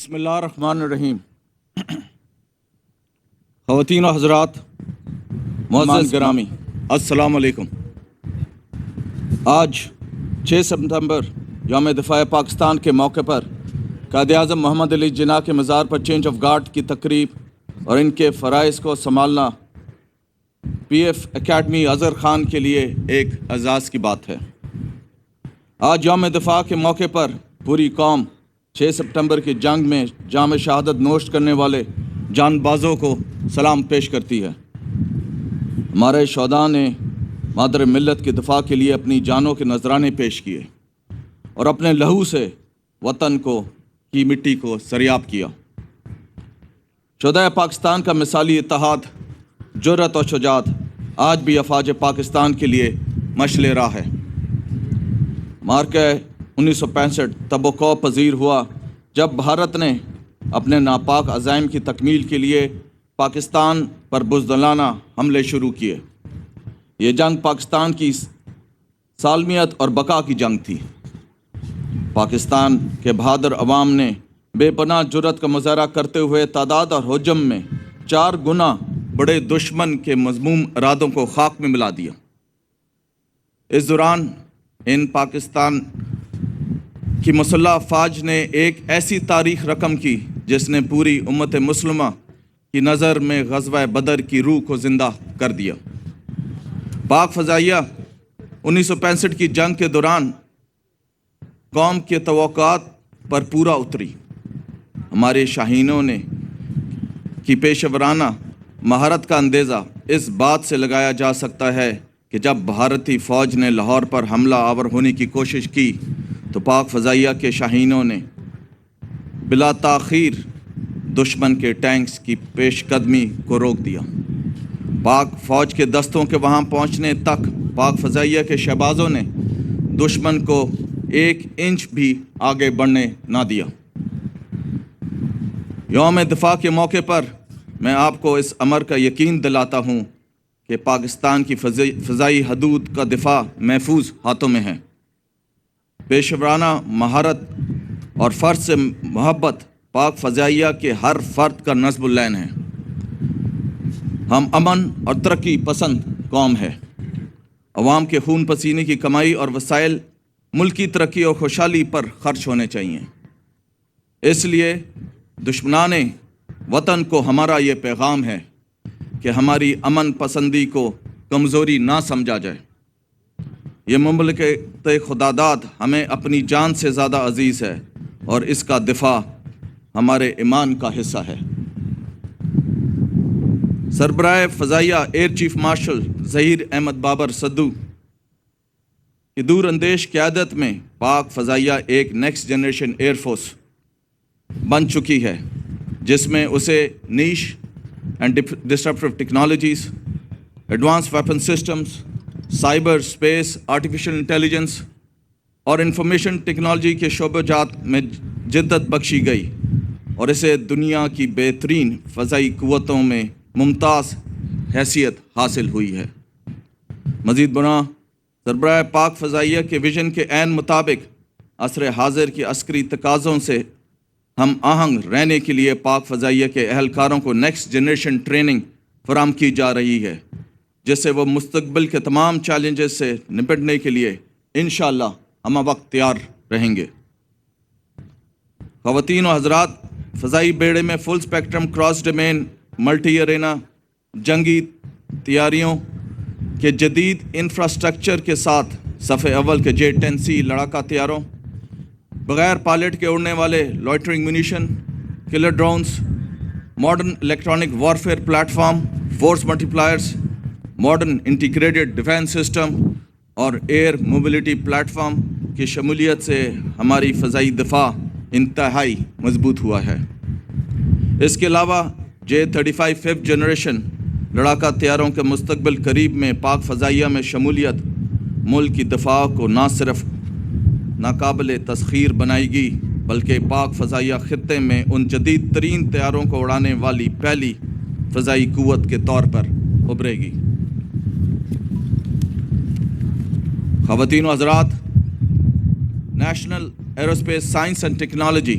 بسم اللہ الرحمن الرحیم۔ خواتین و حضرات، معزز گرامی، السلام علیکم۔ آج 6 ستمبر یوم دفاع پاکستان کے موقع پر قائد اعظم محمد علی جناح کے مزار پر چینج آف گارڈ کی تقریب اور ان کے فرائض کو سنبھالنا P F academy Azhar Khan کے لیے ایک اعزاز کی بات ہے۔ آج یوم دفاع کے موقع پر پوری قوم 6 ستمبر کی جنگ میں جام شہادت نوش کرنے والے جان بازوں کو سلام پیش کرتی ہے۔ ہمارے شہداء نے مادر ملت کے دفاع کے لیے اپنی جانوں کے نذرانے پیش کیے اور اپنے لہو سے وطن کی مٹی کو سریاب کیا۔ شہدائے پاکستان کا مثالی اتحاد، جرأت اور شجاعت آج بھی افواج پاکستان کے لیے مشعل راہ ہے۔ مارکہ 1965 تب وقوع پذیر ہوا جب بھارت نے اپنے ناپاک عزائم کی تکمیل کے لیے پاکستان پر بزدلانہ حملے شروع کیے۔ یہ جنگ پاکستان کی سالمیت اور بقا کی جنگ تھی۔ پاکستان کے بہادر عوام نے بے پناہ جرأت کا مظاہرہ کرتے ہوئے تعداد اور حجم میں 4 گنا بڑے دشمن کے مذموم ارادوں کو خاک میں ملا دیا۔ اس دوران ان پاکستان کی مسلح افواج نے ایک ایسی تاریخ رقم کی جس نے پوری امت مسلمہ کی نظر میں غزوہ بدر کی روح کو زندہ کر دیا۔ پاک فضائیہ 1965 کی جنگ کے دوران قوم کے توقعات پر پورا اتری۔ ہمارے شاہینوں نے کی پیشہ ورانہ مہارت کا اندیزہ اس بات سے لگایا جا سکتا ہے کہ جب بھارتی فوج نے لاہور پر حملہ آور ہونے کی کوشش کی تو پاک فضائیہ کے شاہینوں نے بلا تاخیر دشمن کے ٹینکس کی پیش قدمی کو روک دیا۔ پاک فوج کے دستوں کے وہاں پہنچنے تک پاک فضائیہ کے شہبازوں نے دشمن کو 1 انچ بھی آگے بڑھنے نہ دیا۔ یوم دفاع کے موقع پر میں آپ کو اس امر کا یقین دلاتا ہوں کہ پاکستان کی فضائی حدود کا دفاع محفوظ ہاتھوں میں ہے۔ پیشہ ورانہ مہارت اور فرد سے محبت پاک فضائیہ کے ہر فرد کا نصب العین ہے۔ ہم امن اور ترقی پسند قوم ہے۔ عوام کے خون پسینے کی کمائی اور وسائل ملکی ترقی اور خوشحالی پر خرچ ہونے چاہیے۔ اس لیے دشمنان وطن کو ہمارا یہ پیغام ہے کہ ہماری امن پسندی کو کمزوری نہ سمجھا جائے۔ یہ مملکت خداداد ہمیں اپنی جان سے زیادہ عزیز ہے اور اس کا دفاع ہمارے ایمان کا حصہ ہے۔ سربراہ فضائیہ air chief marshal Zaheer Ahmed Babar Sidhu کی دور اندیش قیادت میں پاک فضائیہ ایک نیکسٹ جنریشن ایئر فورس بن چکی ہے، جس میں اسے niche and disruptive technologies, advance weapon systems, cyberspace, artificial intelligence اور انفارمیشن ٹیکنالوجی کے شعبہ جات میں جدت بخشی گئی اور اسے دنیا کی بہترین فضائی قوتوں میں ممتاز حیثیت حاصل ہوئی ہے۔ مزید برآں سربراہ پاک فضائیہ کے ویژن کے عین مطابق عصر حاضر کی عسکری تقاضوں سے ہم آہنگ رہنے کے لیے پاک فضائیہ کے اہلکاروں کو نیکسٹ جنریشن ٹریننگ فراہم کی جا رہی ہے، جس سے وہ مستقبل کے تمام چیلنجز سے نپٹنے کے لیے انشاءاللہ ہم وقت تیار رہیں گے۔ خواتین و حضرات، فضائی بیڑے میں full spectrum cross domain multi arena جنگی تیاریوں کے جدید انفراسٹرکچر کے ساتھ صف اول کے J-10C لڑاکا طیاروں، بغیر پائلٹ کے اڑنے والے loitering munition, killer drones, modern electronic warfare platform, force multipliers, modern integrated defence system اور ایئر موبلٹی پلیٹ فارم کی شمولیت سے ہماری فضائی دفاع انتہائی مضبوط ہوا ہے۔ اس کے علاوہ J-35 5th جنریشن لڑاکا طیاروں کے مستقبل قریب میں پاک فضائیہ میں شمولیت ملک کی دفاع کو نہ صرف ناقابل تسخیر بنائے گی بلکہ پاک فضائیہ خطے میں ان جدید ترین طیاروں کو اڑانے والی پہلی فضائی قوت کے طور پر ابھرے گی۔ خواتین و حضرات، national aerospace science and technology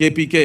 KPK,